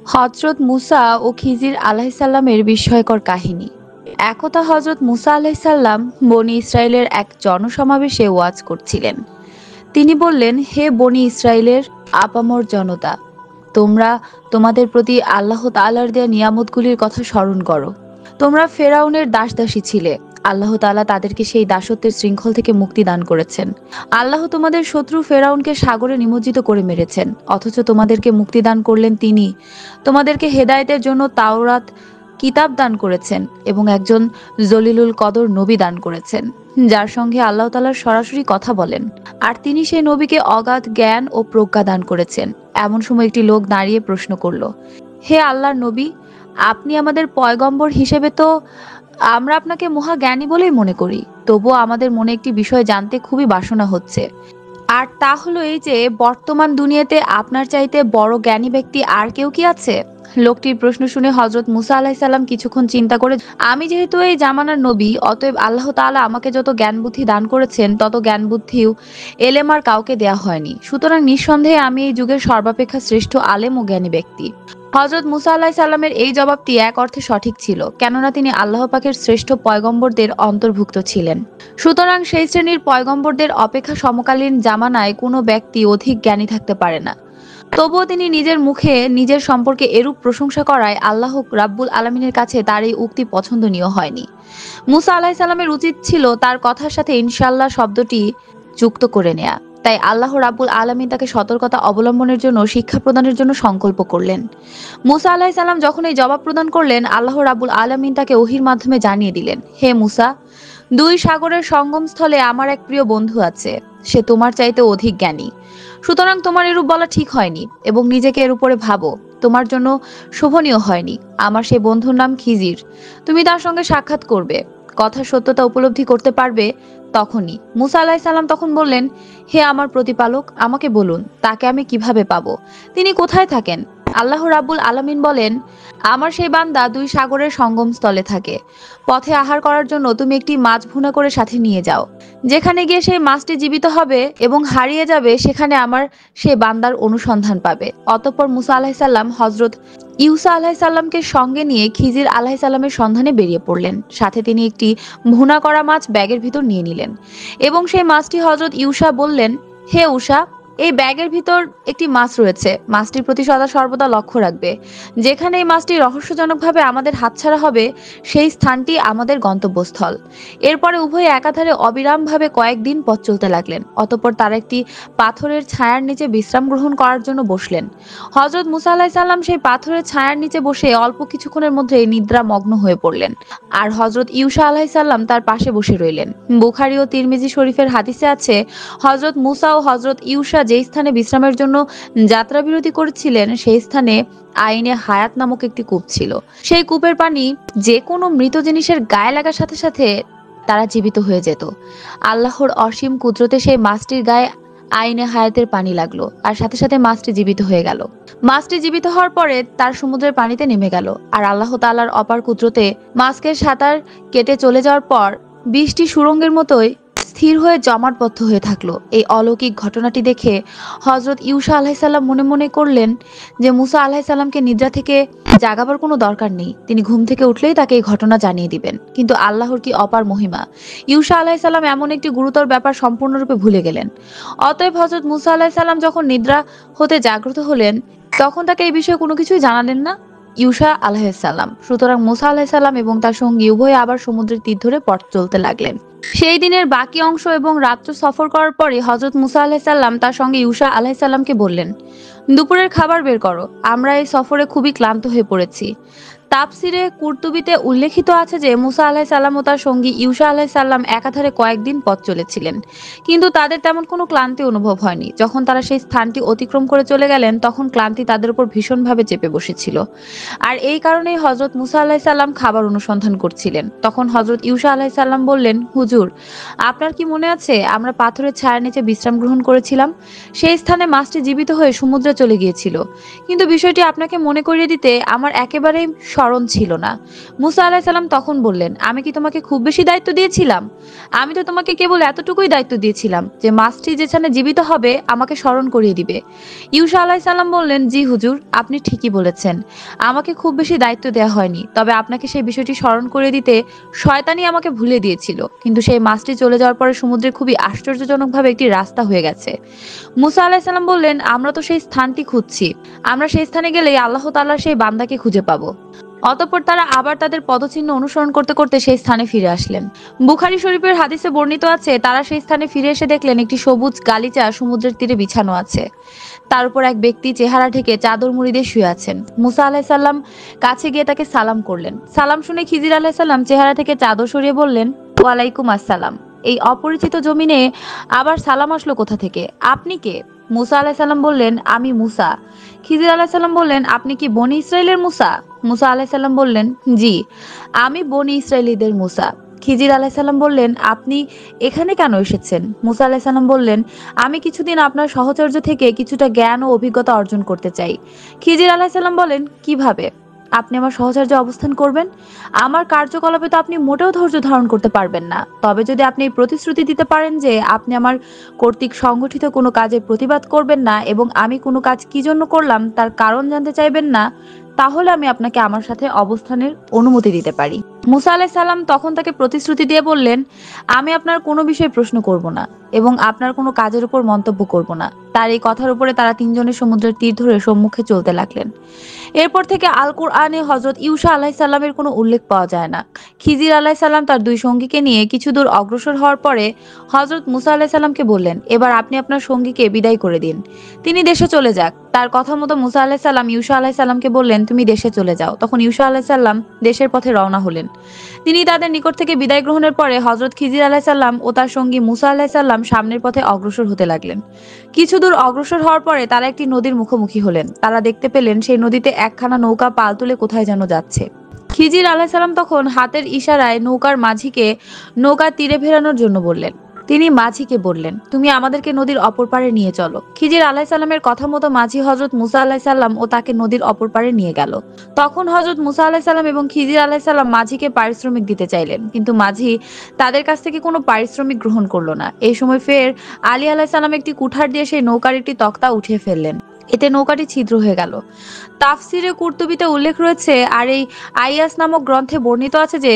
হযরত মুসা ও খিজির আলাইহিসসালামের বিস্ময়কর কাহিনী। একদা হযরত মুসা আলাইহিসসালাম বনী ইসরায়েলের এক জনসমাবেশে ওয়াজ করছিলেন। তিনি বললেন, হে বনী ইসরায়েলের আপামর জনতা, তোমরা তোমাদের প্রতি আল্লাহ তাআলার দেয়া নিয়ামতগুলির কথা স্মরণ করো। তোমরা ফেরাউনের দাসদাসী ছিলে। আল্লাহ তাআলা তাদেরকে সেই দাসত্বের শৃঙ্খল থেকে মুক্তি দান করেছেন। আল্লাহ তোমাদের শত্রু ফেরাউনকে সাগরে নিমজ্জিত করে মেরেছেন, অথচ তোমাদেরকে মুক্তি দান করলেন তিনি। তোমাদেরকে হেদায়েতের জন্য তাওরাত কিতাব দান করেছেন এবং একজন জলিলুল কদর নবী দান করেছেন, যার সঙ্গে আল্লাহ তাআলা সরাসরি কথা বলেন। আর তিনি সেই নবীকে অগাধ জ্ঞান ও প্রজ্ঞা দান করেছেন। এমন সময় একটি লোক দাঁড়িয়ে প্রশ্ন করল, হে আল্লাহর নবী, আপনি আমাদের পয়গম্বর হিসেবে তো আমরা আপনাকে মহা জ্ঞানী বলেই মনে করি, তবুও আমাদের মনে একটি বিষয় জানতে খুবই বাসনা হচ্ছে। আর তা হলো এই যে, বর্তমান দুনিয়াতে আপনার চাইতে বড় জ্ঞানী ব্যক্তি আর কেউ কি আছে? লোকটির প্রশ্ন শুনে হযরত মুসা আলাইহিসসালাম কিছুক্ষণ চিন্তা করে, আমি যেহেতু এই জামানার নবী, অতএব আল্লাহ তাআলা আমাকে যত জ্ঞান বুদ্ধি দান করেছেন তত জ্ঞান বুদ্ধিও এলেম আর কাউকে দেয়া হয়নি। সুতরাং নিঃসন্দেহে আমি এই যুগের সর্বাপেক্ষা শ্রেষ্ঠ আলেম ও জ্ঞানী ব্যক্তি। হযরত মুসা আলাইহিসসালামের এই জবাবটি এক অর্থে সঠিক ছিল, কেননা তিনি আল্লাহ পাকের শ্রেষ্ঠ পয়গম্বরদের অন্তর্ভুক্ত ছিলেন। সুতরাং সেই শ্রেণীর পয়গম্বরদের অপেক্ষা সমকালীন জামানায় কোনো ব্যক্তি অধিক জ্ঞানী থাকতে পারে না। তবুও তিনি নিজের মুখে নিজের সম্পর্কে এরূপ প্রশংসা করায় আল্লাহ রাব্বুল আলামিনের কাছে তার এই উক্তি পছন্দনীয় হয়নি। মুসা আলাইহিসসালামের উচিত ছিল তার কথার সাথে ইনশাআল্লাহ শব্দটি যুক্ত করে নেয়া। তাই আল্লাহ রাব্বুল আলামিন তাকে সতর্কতা অবলম্বনের জন্য শিক্ষা প্রদানের জন্য সংকল্প করলেন। মুসা আলাইহিসসালাম যখন এই জবাব প্রদান করলেন, আল্লাহ রাব্বুল আলামিন তাকে ওহীর মাধ্যমে জানিয়ে দিলেন, হে মুসা, দুই সাগরের সঙ্গমস্থলে আমার এক প্রিয় বন্ধু আছে, সে তোমার চাইতে অধিক জ্ঞানী। সুতরাং তোমার এরূপ বলা ঠিক হয়নি এবং নিজেকে এর উপরে ভাবো তোমার জন্য শোভনীয় হয়নি। আমার সেই বন্ধুর নাম খিজির। তুমি তার সঙ্গে সাক্ষাৎ করবে, কথার সত্যতা উপলব্ধি করতে পারবে তখনই। মুসা আলাইহিসসালাম তখন বললেন, হে আমার প্রতিপালক, আমাকে বলুন তাকে আমি কিভাবে পাবো, তিনি কোথায় থাকেন? আল্লাহ রাব্বুল আলামিন বলেন, আমার সেই বান্দা দুই সাগরের সঙ্গম স্থলে থাকে। পথে আহার করার জন্য তুমি একটি মাছ ভুনা করে সাথে নিয়ে যাও। যেখানে গিয়ে সেই মাছটি জীবিত হবে এবং হারিয়ে যাবে, সেখানে আমার সেই বান্দার অনুসন্ধান পাবে। অতঃপর মুসা আলাইহিসসালাম হযরত ইউসা আলাইহিসসালামকে সঙ্গে নিয়ে খিজির আলাইহিসসালামের সন্ধানে বেরিয়ে পড়লেন। সাথে তিনি একটি ভুনা করা মাছ ব্যাগের ভিতর নিয়ে নিলেন এবং সেই মাছটি হযরত ইউসা বললেন, হে উষা, এই ব্যাগের ভিতর একটি মাছ রয়েছে, মাছটির প্রতি সদা সর্বদা লক্ষ্য রাখবে। যেখানে এই মাছটি রহস্যজনকভাবে আমাদের হাতছাড়া হবে, সেই স্থানটি আমাদের গন্তব্যস্থল। এরপরে উভয়ে একাধারে অবিরামভাবে কয়েকদিন পথ চলতে লাগলেন। অতঃপর তারা একটি পাথরের ছায়ার নিচে বিশ্রাম গ্রহণ করার জন্য বসলেন। হযরত মুসা আলাইহিসসালাম সেই পাথরের ছায়ার নিচে বসে অল্প কিছুক্ষণের মধ্যেই নিদ্রামগ্ন হয়ে পড়লেন। আর হযরত ইউসা আলাইহিসসালাম তার পাশে বসে রইলেন। বুখারী ও তিরমিজি শরীফের হাদিসে আছে, হযরত মুসা ও হযরত ইউসা যেই স্থানে বিশ্রামের জন্য যাত্রা বিরতি করেছিলেন, সেই স্থানে আইনে হায়াত নামক একটি কূপ ছিল। সেই কূপের পানি যে কোনো মৃত জিনিসের গায়ে লাগার সাথে সাথে তারা জীবিত হয়ে যেত। আল্লাহর অসীম কুদরতে সেই মাছটির গায়ে আইনে হায়াতের পানি লাগলো, আর সাথে সাথে মাছটি জীবিত হয়ে গেল। মাছটি জীবিত হওয়ার পরে তার সমুদ্রের পানিতে নেমে গেল। আর আল্লাহ তাআলার অপার কুদরতে মাছকে সাঁতার কেটে চলে যাওয়ার পর 20টি সুড়ঙ্গের মতোই স্থির হয়ে জমাটবদ্ধ হয়ে থাকলো। এই অলৌকিক ঘটনাটি দেখে হযরত ইউসা আলাইহিসসালাম মনে মনে করলেন যে মুসা আলাইহিসসালামকে নিদ্রা থেকে জাগাবার কোনো দরকার নেই, তিনি ঘুম থেকে উঠলেই তাকে এই ঘটনা জানিয়ে দিবেন। কিন্তু আল্লাহর কি অপার মহিমা, ইউসা আলাইহিসসালাম এমন একটি গুরুতর ব্যাপার সম্পূর্ণরূপে ভুলে গেলেন। অতএব হযরত মুসা আলাইহিসসালাম যখন নিদ্রা হতে জাগ্রত হলেন, তখন তাকে এই বিষয়ে কোনো কিছুই জানালেন না ইউসা আলাইহিসসালাম। সুতরাং মুসা আলাইহিসসালাম এবং তার সঙ্গী উভয়ে আবার সমুদ্রের তীর ধরে পথ চলতে লাগলেন। সেই দিনের বাকি অংশ এবং রাত্র সফর করার পরে হযরত মুসা আলাইহিসসালাম তার সঙ্গে ইউসা আলাইহিসসালামকে বললেন, দুপুরের খাবার বের করো, আমরা এই সফরে খুবই ক্লান্ত হয়ে পড়েছি। তাফসিরে কুরতুবিতে উল্লেখিত আছে যে মুসা আলাইহিসসালাম ও তার সঙ্গী ইউসা আলাইহিসসালাম একাধারে কয়েকদিন পথ চলেছিলেন, কিন্তু তাদের তেমন কোনো ক্লান্তি অনুভব হয়নি। যখন তারা সেই স্থানটি অতিক্রম করে চলে গেলেন, তখন ক্লান্তি তাদের উপর ভীষণভাবে চেপে বসেছিল। আর এই কারণেই হযরত মুসা আলাইহিসসালাম খাবার অনুসন্ধান করছিলেন। তখন হযরত ইউসা আলাইহিসসালাম বললেন, হুজুর, হুজুর, আপনার কি মনে আছে আমরা পাথরের ছায়ার নিচে বিশ্রাম গ্রহণ করেছিলাম? সেই স্থানে মাছটি জীবিত হয়ে সমুদ্রে চলে গিয়েছিল, কিন্তু বিষয়টি আপনাকে মনে করিয়ে দিতে আমার একেবারেই স্মরণ ছিল না। মুসা আলাহিসাল্লাম তখন বললেন, আমি কি তোমাকে খুব বেশি দায়িত্ব দিয়েছিলাম? আমি তো তোমাকে কেবল এতটুকুই দায়িত্ব দিয়েছিলাম যে মাছটি যেখানে জীবিত হবে আমাকে স্মরণ করিয়ে দিবে। ইউসা আলাহিসাল্লাম বললেন, জি হুজুর, আপনি ঠিকই বলেছেন, আমাকে খুব বেশি দায়িত্ব দেওয়া হয়নি, তবে আপনাকে সেই বিষয়টি স্মরণ করে দিতে শয়তানি আমাকে ভুলে দিয়েছিল। কিন্তু সেই মাছটি চলে যাওয়ার পরে সমুদ্রে খুবই আশ্চর্যজনকভাবে একটি রাস্তা হয়ে গেছে। মুসা আলাহিসাল্লাম বললেন, আমরা তো সেই স্থানটি খুঁজছি, আমরা সেই স্থানে গেলেই আল্লাহ তাআলার সেই বান্দাকে খুঁজে পাবো। অতঃপর তারা আবার তাদের পদচিহ্ন অনুসরণ করতে করতে সেই স্থানে ফিরে আসলেন। বুখারী শরীফের হাদিসে বর্ণিত আছে, তারা সেই স্থানে ফিরে এসে দেখলেন একটি সবুজ গালিচা সমুদ্রের তীরে বিছানো আছে। তার উপর এক ব্যক্তি চেহারা ঢেকে চাদর মুড়ি দিয়ে শুয়ে আছেন। মুসা আলাহিসাল্লাম কাছে গিয়ে তাকে সালাম করলেন। সালাম শুনে খিজির আলাহিসাল্লাম চেহারা থেকে চাদর সরিয়ে বললেন, ওয়ালাইকুম আসসালাম। এই অপরিচিত জমিনে আবার সালাম আসলো কোথা থেকে? আপনি কে? মুসা আলাহিসাল্লাম বললেন, আমি মুসা। খিজির আলাহিসাল্লাম বললেন, আপনি কি বনি ইসরাইলের মুসা? মুসা আলাহিসাল্লাম বললেন, জি, আমি বনি ইসরাইলীদের মুসা। খিজির আলাহিসাল্লাম বললেন, আপনি এখানে কেন এসেছেন? মুসা আলাহিসাল্লাম বললেন, আমি কিছুদিন আপনার সহচর্য থেকে কিছুটা জ্ঞান ও অভিজ্ঞতা অর্জন করতে চাই। খিজির আলাহিসাল্লাম বলেন, কিভাবে আপনি আমার সহচর্যে অবস্থান করবেন? আমার কার্যকলাপে তো আপনি মোটেও ধৈর্য ধারণ করতে পারবেন না। তবে যদি আপনি এই প্রতিশ্রুতি দিতে পারেন যে আপনি আমার কর্তৃক সংগঠিত কোনো কাজের প্রতিবাদ করবেন না এবং আমি কোনো কাজ কি জন্য করলাম তার কারণ জানতে চাইবেন না, তাহলে আমি আপনাকে আমার সাথে অবস্থানের অনুমতি দিতে পারি। মুসা আলাইহিস সালাম তখন তাকে প্রতিশ্রুতি দিয়ে বললেন, আমি আপনার কোনো বিষয়ে প্রশ্ন করব না এবং আপনার কোনো কাজের উপর মন্তব্য করব না। তার এই কথার উপরে তারা তিনজনের সমুদ্রের তীর ধরে সম্মুখে চলতে লাগলেন। এরপর থেকে আল কোরআনে হযরত ইউসা আলাইহিস সালামের কোনো উল্লেখ পাওয়া যায় না। খিজির আলাইহিস সালাম তার দুই সঙ্গীকে নিয়ে কিছু দূর অগ্রসর হওয়ার পরে হযরত মুসা আলাইহিস সালামকে বললেন, এবার আপনি আপনার সঙ্গীকে বিদায় করে দিন, তিনি দেশে চলে যাক। তার কথা মতো মুসা আলাইহিস সালাম ইউসা আলাইহিস সালামকে বললেন, তুমি দেশে চলে যাও। তখন ইউসা আলাইহিস সালাম দেশের পথে রওনা হলেন। তিনি তাদের নিকট থেকে বিদায় গ্রহণের পরে হযরত খিজির আলাইহিস সালাম ও তার সঙ্গী মুসা আলাইহিস সালাম সামনের পথে অগ্রসর হতে লাগলেন। কিছু দূর অগ্রসর হওয়ার পরে তারা একটি নদীর মুখোমুখি হলেন। তারা দেখতে পেলেন সেই নদীতে একখানা নৌকা পাল তুলে কোথায় যেন যাচ্ছে। খিজির আলাইহিস সালাম তখন হাতের ইশারায় নৌকার মাঝিকে নৌকা তীরে ফেরানোর জন্য বললেন। তিনি মাঝিকে বললেন, তুমি আমাদেরকে নদীর অপর পারে নিয়ে চলো। খিজির আলাইহিস সালামের কথা মতো মাঝি হযরত মুসা আলাইহিস সালাম ও তাকে নদীর অপর পারে নিয়ে গেল। তখন হযরত মুসা আলাইহিস সালাম এবং খিজির আলাইহিস সালাম মাঝিকে পারিশ্রমিক দিতে চাইলেন, কিন্তু মাঝি তাদের কাছ থেকে কোনো পারিশ্রমিক গ্রহণ করলো না। এই সময় ফের আলী আলাইহিস সালাম একটি কুঠার দিয়ে সেই নৌকার একটি তক্তা উঠিয়ে ফেললেন। এতে নৌকাটি ছিদ্র হয়ে গেল। তাফসিরে কুরতুবিতে উল্লেখ রয়েছে, আর এই আইয়াস নামক গ্রন্থে বর্ণিত আছে যে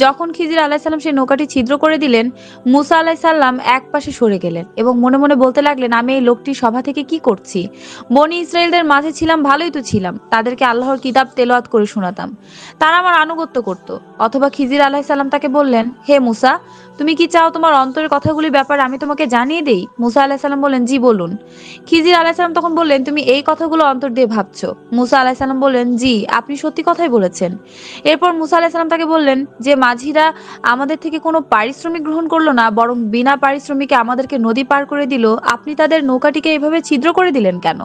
যখন খিজির আলাইহিস সালাম সেই নৌকাটি ছিদ্র করে দিলেন, মুসা আলাইহিস সালাম এক পাশে সরে গেলেন এবং মনে মনে বলতে লাগলেন, আমি এই লোকটির সভা থেকে কি করছি? বনি ইসরাইলদের মাঝে ছিলাম, ভালোই তো ছিলাম, তাদেরকে আল্লাহর কিতাব তেলাওয়াত করে শোনাতাম, তারা আমার আনুগত্য করত। অথবা খিজির আলাইহিস সালাম তাকে বললেন, হে মুসা, তুমি কি চাও তোমার অন্তরের কথাগুলির ব্যাপারে আমি তোমাকে জানিয়ে দেই? মুসা আলাইহিস সালাম বললেন, জি বলুন। খিজির আলাইহিস সালাম তখন বললেন, তুমি এই কথাগুলো অন্তর দিয়ে ভাবছো? মুসা আলাইহিস সালাম বললেন, জি, আপনি সত্যি কথাই বলেছেন। এরপর মুসা আলাইহিস সালাম তাকে বললেন, যে মাঝিরা আমাদের থেকে কোনো পারিশ্রমিক গ্রহণ করলো না, বরং বিনা পারিশ্রমিকে আমাদেরকে নদী পার করে দিল, আপনি তাদের নৌকাটিকে এভাবে ছিদ্র করে দিলেন কেন?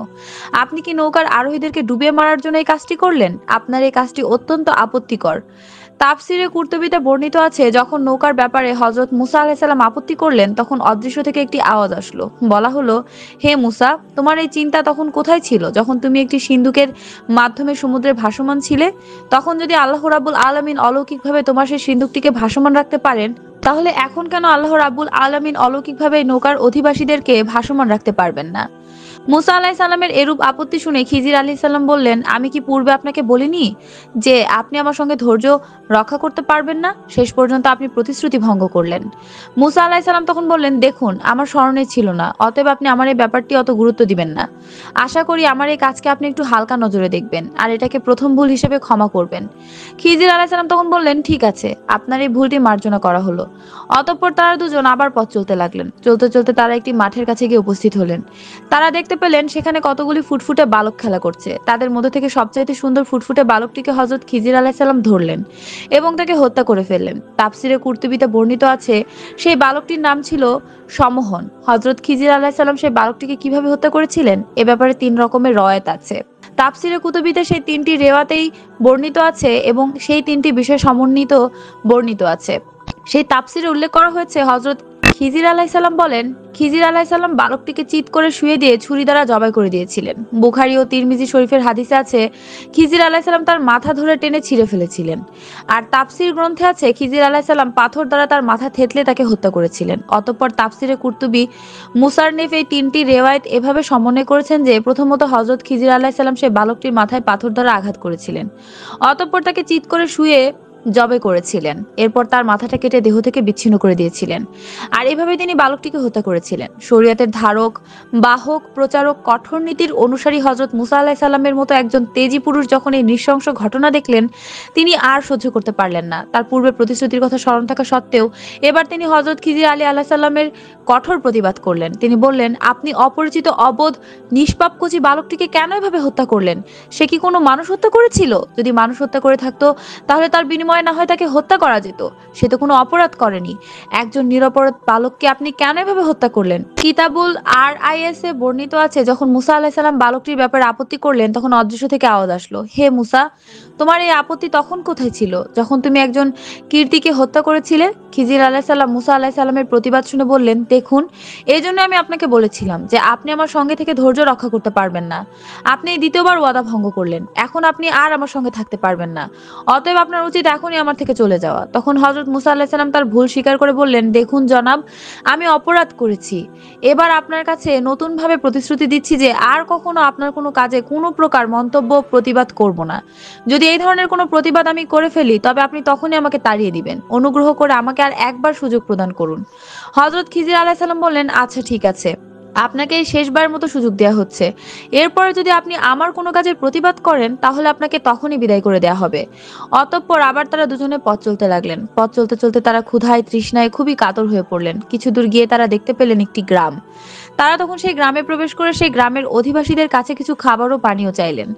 আপনি কি নৌকার আরোহীদেরকে ডুবিয়ে মারার জন্য এই কাজটি করলেন? আপনার এই কাজটি অত্যন্ত আপত্তিকর। তাফসিরে কুরতুবিতে বর্ণিত আছে, যখন নৌকার ব্যাপারে হযরত মুসা আলাইহিস সালাম আপত্তি করলেন, তখন অদৃশ্য থেকে একটি আওয়াজ আসলো। বলা হলো, হে মুসা, তোমার এই চিন্তা তখন কোথায় ছিল যখন তুমি একটি সিন্ধুকের মাধ্যমে সমুদ্রে ভাসমান ছিলে? তখন যদি আল্লাহ রাব্বুল আলামিন অলৌকিকভাবে তোমার সেই সিন্ধুকটিকে ভাসমান রাখতে পারেন, তাহলে এখন কেন আল্লাহ রাব্বুল আলামিন অলৌকিকভাবে এই নৌকার অধিবাসীদেরকে ভাসমান রাখতে পারবেন না? মুসা আলাইহিস সালামের এরূপ আপত্তি শুনে খিজির আলাইহিস সালাম বললেন, আমি কি পূর্বে আপনাকে বলিনি যে আপনি আমার সঙ্গে ধৈর্য রক্ষা করতে পারবেন না? শেষ পর্যন্ত আপনি প্রতিশ্রুতি ভঙ্গ করলেন। মুসা আলাইহিস সালাম তখন বললেন, দেখুন, আমার স্মরণে ছিল না, অতএব আপনি আমার এই ব্যাপারটি অত গুরুত্ব দিবেন না। আশা করি আমার এই কাজকে আপনি একটু হালকা নজরে দেখবেন আর এটাকে প্রথম ভুল হিসেবে ক্ষমা করবেন। খিজির আলাইহিস সালাম তখন বললেন, ঠিক আছে, আপনার এই ভুলটি মার্জনা করা হলো। অতঃপর তারা দুজন আবার পথ চলতে লাগলেন। চলতে চলতে তারা একটি মাঠের কাছে গিয়ে উপস্থিত হলেন। তারা দেখতে পেলেন সেখানে কতগুলি ফুটফুটে বালক খেলা করছে। তাদের মধ্যে থেকে সবচাইতে সুন্দর ফুটফুটে বালকটিকে হযরত খিজির আলাইহিস সালাম ধরলেন এবং তাকে হত্যা করে ফেললেন। তাফসিরে কুরতুবিতে বর্ণিত আছে, সেই বালকটির নাম ছিল সমহন। হযরত খিজির আলাইহিস সালাম সেই বালকটিকে কিভাবে হত্যা করেছিলেন এ ব্যাপারে 3 রকমের রওয়ায়াত আছে। তাফসিরে কুতুবিতে সেই 3টি রেওয়াতেই বর্ণিত আছে এবং সেই 3টি বিষয় সমন্বিত বর্ণিত আছে। সেই তাফসিরে উল্লেখ করা হয়েছে হযরত খিজির আলাইহিসসালাম বলেন, খিজির আলাইহিসসালাম বালকটিকে চিৎ করে শুয়ে দিয়ে ছুরি দ্বারা জবাই করে দিয়েছিলেন। বুখারী ও তিরমিজি শরীফের হাদিসে আছে খিজির আলাইহিসসালাম তার মাথা ধরে টেনে ছিঁড়ে ফেলেছিলেন। আর তাফসির গ্রন্থে আছে খিজির আলাইহিসসালাম পাথর দ্বারা তার মাথা থেতলে তাকে হত্যা করেছিলেন। অতঃপর তাফসিরে কুরতুবী, মুসারনিফ এই তিনটি রেওয়ায়েত এভাবে সমন্বয় করেছেন যে প্রথমত হযরত খিজির আলাইহিসসালাম সেই বালকটির মাথায় পাথর দ্বারা আঘাত করেছিলেন, অতঃপর তাকে চিৎ করে শুয়ে জবে করেছিলেন, এরপর তার মাথাটা কেটে দেহ থেকে বিচ্ছিন্ন করে দিয়েছিলেন। আর এভাবে তিনি বালকটিকে হত্যা করেছিলেন। শরীয়তের ধারক, বাহক, প্রচারক, কঠোর নীতির অনুসারী হযরত মুসা আলাইহিস সালামের মতো একজন তেজি পুরুষ যখন এই নৃশংস ঘটনা দেখলেন, তিনি আর সহ্য করতে পারলেন না। তার পূর্বে প্রতিশ্রুতির কথা স্মরণ থাকা সত্ত্বেও এবার তিনি হযরত খিজির আলাইহিস সালামের কঠোর প্রতিবাদ করলেন। তিনি বললেন, আপনি অপরিচিত অবোধ নিষ্পাপ কচি বালকটিকে কেন এভাবে হত্যা করলেন? সে কি কোনো মানুষ হত্যা করেছিল? যদি মানুষ হত্যা করে থাকতো তাহলে তার বিনিময়ে না হয় তাকে হত্যা করা যেত। সে তো কোনো অপরাধ করেনি। একজন নিরপরাধ বালককে আপনি কেন এভাবে হত্যা করলেন? কিতাবুল RIS এ বর্ণিত আছে, যখন মুসা আলাইহিস সালাম বালকটির ব্যাপারে আপত্তি করলেন, তখন অদৃশ্য থেকে আওয়াজ আসলো, হে মুসা, তোমার এই আপত্তি তখন কোথায় ছিল, যখন তুমি একজন কীর্তিকে হত্যা করেছিলে? খিজির আলাইহিস সালাম মুসা আলাইহিস সালামের প্রতিবাদ শুনে বললেন, দেখুন, এই জন্য আমি আপনাকে বলেছিলাম যে আপনি আমার সঙ্গে থেকে ধৈর্য রক্ষা করতে পারবেন না। আপনি এই দ্বিতীয়বার ওয়াদা ভঙ্গ করলেন। এখন আপনি আর আমার সঙ্গে থাকতে পারবেন না। অতএব আপনার উচিত এখনই আমার থেকে চলে যাওয়া। তখন হযরত মুসা আলাইহিস সালাম তার ভুল স্বীকার করে বললেন, দেখুন জনাব, আমি অপরাধ করেছি। এবার আপনার কাছে নতুনভাবে প্রতিশ্রুতি দিচ্ছি যে আর কখনো আপনার কোনো কাজে কোনো প্রকার মন্তব্য প্রতিবাদ করব না। যদি এই ধরনের কোনো প্রতিবাদ আমি করে ফেলি তবে আপনি তখনই আমাকে তাড়িয়ে দিবেন। অনুগ্রহ করে আমাকে আর একবার সুযোগ প্রদান করুন। হযরত খিজির আলাইহিস সালাম বললেন, আচ্ছা ঠিক আছে, আপনাকে এই শেষবারের মতো সুযোগ দেওয়া হচ্ছে। এরপরে যদি আপনি আমার কোনো কাজের প্রতিবাদ করেন তাহলে আপনাকে তখনই বিদায় করে দেওয়া হবে। অতঃপর আবার তারা দুজনে পথ চলতে লাগলেন। পথ চলতে চলতে তারা ক্ষুধায় তৃষ্ণায় খুবই কাতর হয়ে পড়লেন। কিছু দূর গিয়ে তারা দেখতে পেলেন একটি গ্রাম। তারা তখন সেই গ্রামে প্রবেশ করে সেই গ্রামের অধিবাসীদের কাছে কিছু খাবার ও পানীয় চাইলেন।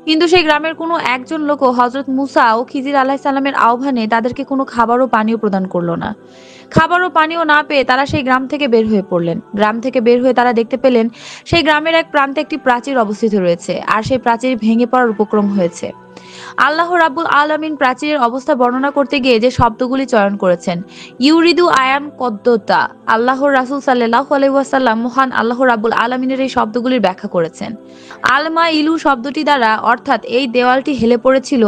কিন্তু সেই গ্রামের কোনো একজন লোকও হযরত মুসা ও খিজির আলাইহিস সালামের আহ্বানে তাদেরকে কোনো খাবার ও পানীয় প্রদান করলো না। খাবার ও পানীয় না পেয়ে তারা সেই গ্রাম থেকে বের হয়ে পড়লেন। গ্রাম থেকে বের হয়ে তারা দেখতে পেলেন সেই গ্রামের এক প্রান্তে একটি প্রাচীর অবস্থিত রয়েছে, আর সেই প্রাচীর ভেঙে পড়ার উপক্রম হয়েছে। আল্লাহ রাব্বুল আলামিন প্রাচীরের অবস্থা বর্ণনা করতে গিয়ে যে শব্দগুলি চয়ন করেছেন, ইউরিদু আয়ান কদ্দতা, আল্লাহর রাসূল সাল্লাল্লাহু আলাইহি ওয়াসাল্লাম মহান আল্লাহ রাব্বুল আলামিনের এই শব্দগুলির ব্যাখ্যা করেছেন। আলমা ইলু শব্দটি দ্বারা অর্থাৎ এই দেওয়ালটি হেলে পড়েছিল।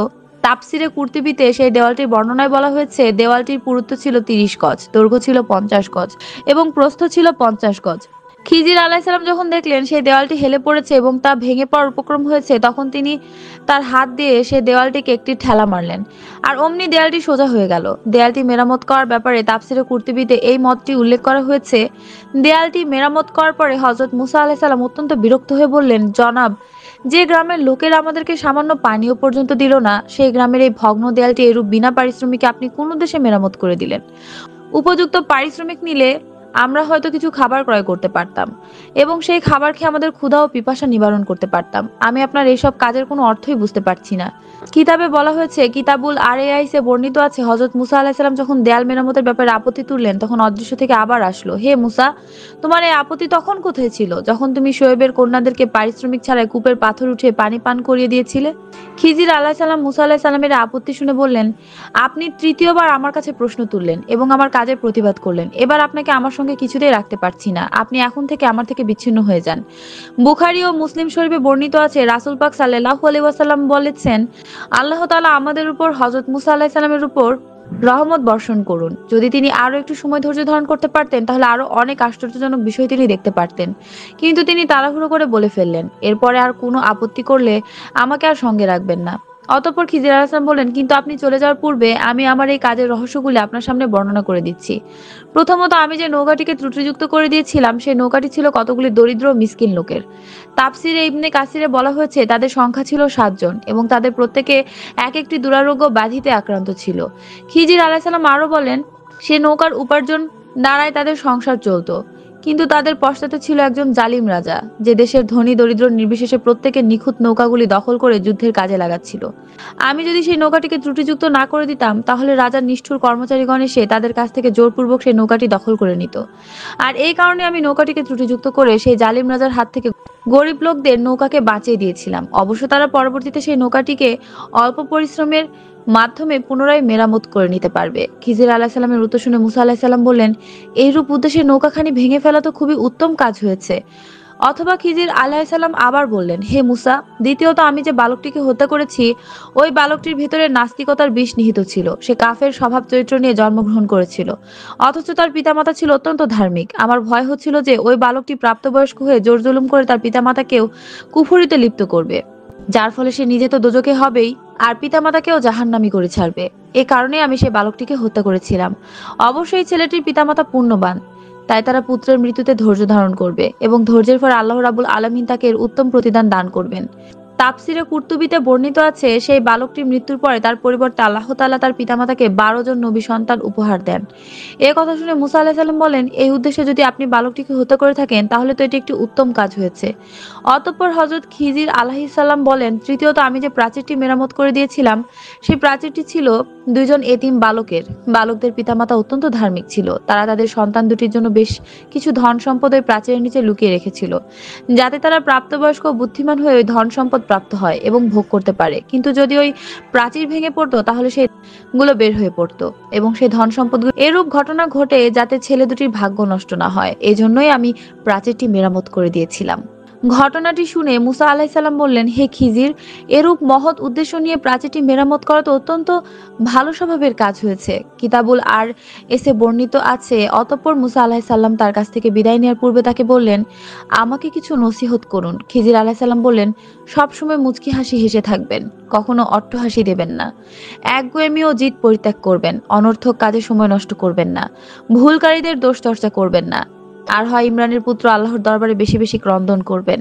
তাফসিরে কুরতুবীতে সেই দেওয়ালটির বর্ণনায় বলা হয়েছে, দেওয়ালটির পুরুত্ব ছিল 30 গজ, দৈর্ঘ্য ছিল 50 গজ এবং প্রস্থ ছিল 50 গজ। খিজির আলাইহিস সালাম যখন দেখলেন সেই দেওয়ালটি হেলে পড়েছে এবং তা ভেঙে পড়ার উপক্রম হয়েছে, তখন তিনি তার হাত দিয়ে সেই দেওয়ালটিকে একটি ঠেলা মারলেন, আর অমনি দেওয়ালটি সোজা হয়ে গেল। দেওয়ালটি মেরামত করার ব্যাপারে তাফসিরে কুরতুবীতে এই মতটি উল্লেখ করা হয়েছে, দেওয়ালটি মেরামত করার পরে হযরত মুসা আলাইহিস সালাম অত্যন্ত বিরক্ত হয়ে বললেন, জনাব, যে গ্রামের লোকেরা আমাদেরকে সামান্য পানীয় পর্যন্ত দিল না, সেই গ্রামের এই ভগ্ন দেয়ালটি এরূপ বিনা পারিশ্রমিকে আপনি কোন উদ্দেশ্যে মেরামত করে দিলেন? উপযুক্ত পারিশ্রমিক নিলে আমরা হয়তো কিছু খাবার ক্রয় করতে পারতাম এবং সেই খাবার খেয়ে আমাদের ক্ষুধা ও পিপাসা নিবারণ করতে পারতাম। আমি আপনার এইসব কাজের কোনো অর্থই বুঝতে পারছি না। কিতাবে বলা হয়েছে, কিতাবুল RIS এ বর্ণিত আছে, হযরত মুসা আলাইহিস সালাম যখন দেয়াল মেরামতের ব্যাপারে আপত্তি তুললেন তখন অদৃশ্য থেকে আবার আসলো, হে মুসা, তোমার এই আপত্তি তখন কোথায় ছিল, যখন তুমি শোয়েবের কন্যাদেরকে পারিশ্রমিক ছাড়াই কূপের পাথর উঠিয়ে পানি পান করিয়ে দিয়েছিলে? খিজির আলাইহিস সালাম মুসা আলাইহিস সালামের আপত্তি শুনে বললেন, আপনি তৃতীয়বার আমার কাছে প্রশ্ন তুললেন এবং আমার কাজের প্রতিবাদ করলেন। এবার আপনাকে আমার সঙ্গে কিছুতেই রাখতে পারছি না। আপনি এখন থেকে আমার থেকে বিচ্ছিন্ন হয়ে যান। বুখারী ও মুসলিম শরীফে বর্ণিত আছে, রাসূল পাক সাল্লাল্লাহু আলাইহি ওয়াসাল্লাম বলেছেন, আল্লাহ তাআলা আমাদের উপর হযরত মুসা আলাইহিস সালামের উপর রহমত বর্ষণ করুন। যদি তিনি আরো একটু সময় ধৈর্য ধারণ করতে পারতেন তাহলে আরো অনেক আশ্চর্যজনক বিষয় তিনি দেখতে পারতেন, কিন্তু তিনি তাড়াহুড়ো করে বলে ফেললেন, এরপরে আর কোনো আপত্তি করলে আমাকে আর সঙ্গে রাখবেন না। অতঃপর খিজির আলাইহিস সালাম বললেন, কিন্তু আপনি চলে যাওয়ার পূর্বে আমি আমার এই কাজের রহস্যগুলি আপনার সামনে বর্ণনা করে দিচ্ছি। প্রথমত, আমি যে নৌকাটিকে ত্রুটিযুক্ত করে দিয়েছিলাম সেই নৌকাটি ছিল কতগুলি দরিদ্র ও মিসকিন লোকের। তাফসিরে ইবনে কাসিরে বলা হয়েছে তাদের সংখ্যা ছিল 7 জন এবং তাদের প্রত্যেকে এক একটি দুরারোগ্য ব্যাধিতে আক্রান্ত ছিল। খিজির আলাইহিস সালাম আরো বলেন, সে নৌকার উপার্জন দ্বারাই তাদের সংসার চলতো, কিন্তু তাদের পশ্চাতে ছিল একজন জালিম রাজা, যে দেশের ধনী দরিদ্র নির্বিশেষে প্রত্যেকের নিখুঁত নৌকাগুলি দখল করে যুদ্ধের কাজে লাগাচ্ছিল। আমি যদি সেই নৌকাটিকে ত্রুটিযুক্ত না করে দিতাম তাহলে রাজার নিষ্ঠুর কর্মচারীগণ এসে তাদের কাছ থেকে জোরপূর্বক সেই নৌকাটি দখল করে নিত। আর এই কারণে আমি নৌকাটিকে ত্রুটিযুক্ত করে সেই জালিম রাজার হাত থেকে গরিব লোকদের নৌকাকে বাঁচিয়ে দিয়েছিলাম। অবশ্য তারা পরবর্তীতে সেই নৌকাটিকে অল্প পরিশ্রমের মাধ্যমে পুনরায় মেরামত করে নিতে পারবে। খিজির আলাহিসাল্লামের উত্তর শুনে মুসা আলাহিসাল্লাম বললেন, এইরূপ উদ্দেশ্যে নৌকাখানি ভেঙে ফেলা তো খুবই উত্তম কাজ হয়েছে। অথবা খিজির আলাইহিসসালাম আবার বললেন, হে মুসা, দ্বিতীয়ত আমি যে বালকটিকে হত্যা করেছি, ওই বালকটির ভিতরে নাস্তিকতার বিষ নিহিত ছিল। সে কাফের স্বভাব চরিত্র নিয়ে জন্মগ্রহণ করেছিল, অথচ তার পিতামাতা ছিল অত্যন্ত ধার্মিক। আমার ভয় হচ্ছিল যে ওই বালকটি প্রাপ্তবয়স্ক হয়ে জোর জুলুম করে তার পিতামাতাকেও কুফরিতে লিপ্ত করবে, যার ফলে সে নিজে তো দোজখে হবেই, আর পিতামাতাকেও জাহান্নামী করে ছাড়বে। এ কারণে আমি সেই বালকটিকে হত্যা করেছিলাম। অবশ্যই ছেলেটির পিতামাতা পুণ্যবান, তাই তারা পুত্রের মৃত্যুতে ধৈর্য ধারণ করবে এবং ধৈর্যের ফলে আল্লাহ রাব্বুল আলামিন তাকে এর উত্তম প্রতিদান দান করবেন। তাফসিরে কুরতুবিতে বর্ণিত আছে, সেই বালকটির মৃত্যুর পরে তার পরিবর্তে আল্লাহ তাআলা তার পিতামাতাকে 12 জন নবী সন্তান উপহার দেন। এ কথা শুনে মুসা আলাইহিস সালাম বলেন, এই উদ্দেশ্যে যদি আপনি বালকটিকে হত্যা করে থাকেন তাহলে তো এটি একটি উত্তম কাজ হয়েছে। অতঃপর হযরত খিজির আলাইহিস সালাম বলেন, তৃতীয়ত আমি যে প্রাচীরটি মেরামত করে দিয়েছিলাম, সেই প্রাচীরটি ছিল দুইজন এতিম বালকের। বালকদের পিতামাতা অত্যন্ত ধার্মিক ছিল। তারা তাদের সন্তান দুটির জন্য বেশ কিছু ধন সম্পদ ওই প্রাচীরের নিচে লুকিয়ে রেখেছিল, যাতে তারা প্রাপ্তবয়স্ক ও বুদ্ধিমান হয়ে ওই ধন সম্পদ প্রাপ্ত হয় এবং ভোগ করতে পারে। কিন্তু যদি ওই প্রাচীর ভেঙে পড়তো তাহলে সেগুলো বের হয়ে পড়তো এবং সেই ধন সম্পদগুলো, এরূপ ঘটনা ঘটে যাতে ছেলে দুটির ভাগ্য নষ্ট না হয়। এজন্যই আমি প্রাচীরটি মেরামত করে দিয়েছিলাম। ঘটনাটি শুনে মুসা আলাইহিস সালাম বললেন, হে খিজির, এরূপ মহৎ উদ্দেশ্য নিয়ে প্রাচীরটি মেরামত করা তো অত্যন্ত ভালো স্বভাবের কাজ হয়েছে। কিতাবুল আর এসে বর্ণিত আছে, অতঃপর মুসা আলাইহিস সালাম তার কাছ থেকে বিদায় নেওয়ার পূর্বে তাকে বললেন, আমাকে কিছু নসিহত করুন। খিজির আলাইহিস সালাম বললেন, সবসময় মুচকি হাসি হেসে থাকবেন, কখনো অট্টহাসি দেবেন না, একগুঁয়েমি ও জিদ পরিত্যাগ করবেন, অনর্থক কাজে সময় নষ্ট করবেন না, ভুলকারীদের দোষ চর্চা করবেন না, আর হয় ইমরানের পুত্র আল্লাহর দরবারে বেশি বেশি ক্রন্দন করবেন।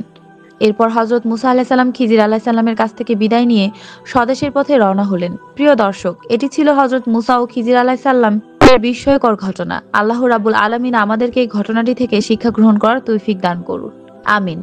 এরপর হযরত মুসা আলাইহিস সালাম খিজির আলাইহিস সালামের কাছ থেকে বিদায় নিয়ে স্বদেশের পথে রওনা হলেন। প্রিয় দর্শক, এটি ছিল হযরত মুসা ও খিজির আলাইহিস সালাম এর বিস্ময়কর ঘটনা। আল্লাহ রাব্বুল আলামিন আমাদেরকে এই ঘটনাটি থেকে শিক্ষা গ্রহণ করার তৌফিক দান করুন। আমিন।